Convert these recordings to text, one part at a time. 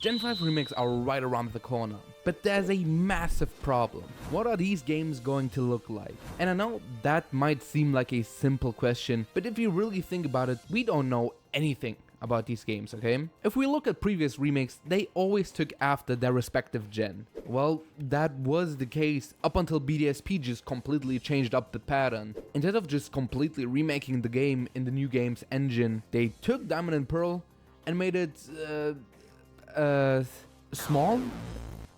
Gen 5 remakes are right around the corner, but there's a massive problem. What are these games going to look like? And I know that might seem like a simple question, but if you really think about it, we don't know anything about these games, okay? If we look at previous remakes, they always took after their respective gen. Well, that was the case up until BDSP just completely changed up the pattern. Instead of just completely remaking the game in the new game's engine, they took Diamond and Pearl and made it, small?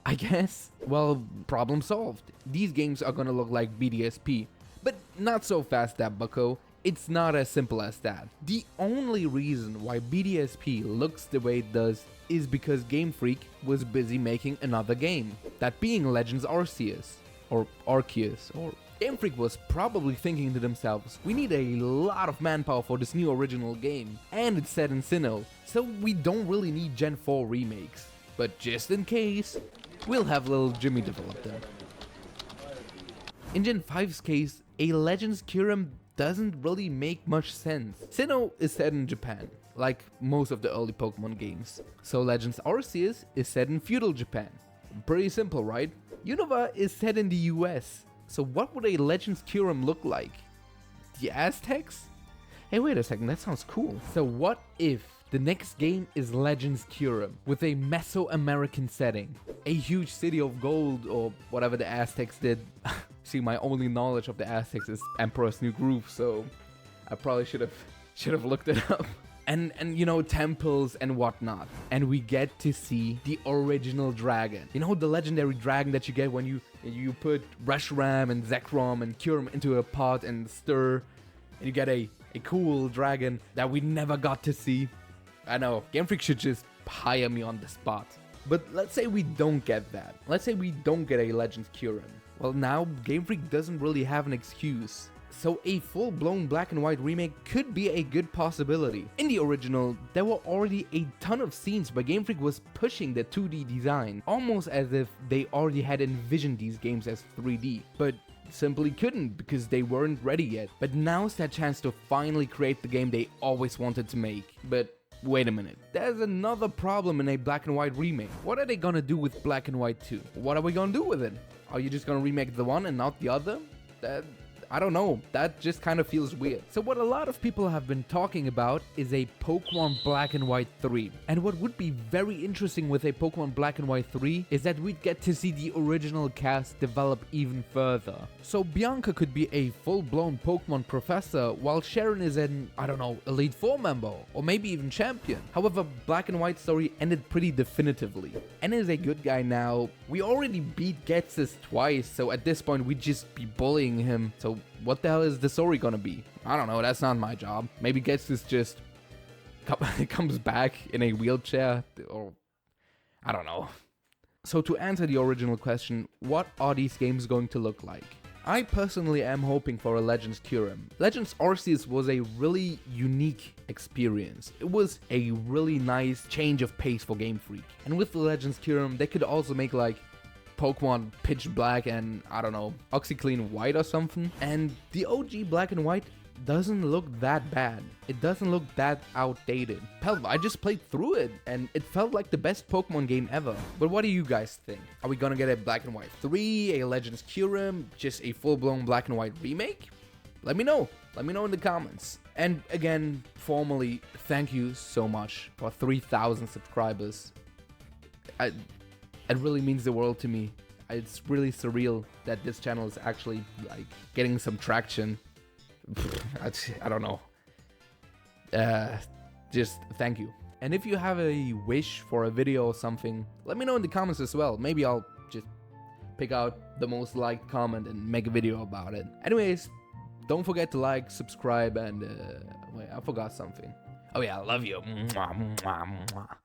I guess? Well, problem solved. These games are gonna look like BDSP, but not so fast, that bucko. It's not as simple as that. The only reason why BDSP looks the way it does is because Gamefreak was busy making another game, that being Legends Arceus, or Arceus, or Gamefreak was probably thinking to themselves, we need a lot of manpower for this new original game, and it's set in Sinnoh, so we don't really need Gen 4 remakes. But just in case, we'll have little Jimmy develop them. In Gen 5's case, a Legends Kyurem doesn't really make much sense. Sinnoh is set in Japan, like most of the early Pokemon games. So Legends Arceus is set in feudal Japan. Pretty simple, right? Unova is set in the US. So what would a Legends Kyurem look like? The Aztecs? Hey, wait a second, that sounds cool. So what if the next game is Legends Kyurem with a Mesoamerican setting? A huge city of gold, or whatever the Aztecs did. See, my only knowledge of the Aztecs is Emperor's New Groove, so I probably should have looked it up. And you know, temples and whatnot. And we get to see the original dragon. You know, the legendary dragon that you get when you put Reshiram and Zekrom and Kyurem into a pot and stir, and you get a cool dragon that we never got to see. I know, Game Freak should just hire me on the spot. But let's say we don't get that. Let's say we don't get a Legends Kyurem. Well, now Game Freak doesn't really have an excuse. So a full-blown black and white remake could be a good possibility. In the original, there were already a ton of scenes where Game Freak was pushing the 2D design, almost as if they already had envisioned these games as 3D, but simply couldn't because they weren't ready yet. But now's their chance to finally create the game they always wanted to make. But wait a minute, there's another problem in a black and white remake. What are they gonna do with Black and White 2? What are we gonna do with it? Are you just gonna remake the one and not the other? I don't know, that just kind of feels weird. So what a lot of people have been talking about is a Pokemon Black and White 3. And what would be very interesting with a Pokemon Black and White 3 is that we'd get to see the original cast develop even further. So Bianca could be a full-blown Pokemon professor, while Sharon is an, I don't know, Elite 4 member, or maybe even champion. However, Black and White story ended pretty definitively. And is a good guy now. We already beat Ghetsis twice, so at this point we'd just be bullying him. So what the hell is the story gonna be? I don't know, that's not my job. Maybe Ghetsis just comes back in a wheelchair, or I don't know. So to answer the original question, what are these games going to look like? I personally am hoping for a Legends Kyurem. Legends Arceus was a really unique experience. It was a really nice change of pace for Game Freak. And with the Legends Kyurem, they could also make like Pokemon Pitch Black and, I don't know, OxyClean White or something. And the OG Black and White doesn't look that bad. It doesn't look that outdated. Hell, I just played through it and it felt like the best Pokemon game ever. But what do you guys think? Are we gonna get a Black and White 3, a Legends Kyurem, just a full-blown Black and White remake? Let me know. Let me know in the comments. And again, formally, thank you so much for 3,000 subscribers. It really means the world to me. It's really surreal that this channel is actually like getting some traction. I don't know. Just thank you. And if you have a wish for a video or something, let me know in the comments as well. Maybe I'll just pick out the most liked comment and make a video about it. Anyways, don't forget to like, subscribe, and wait, I forgot something. Oh yeah, I love you. Mwah, mwah, mwah.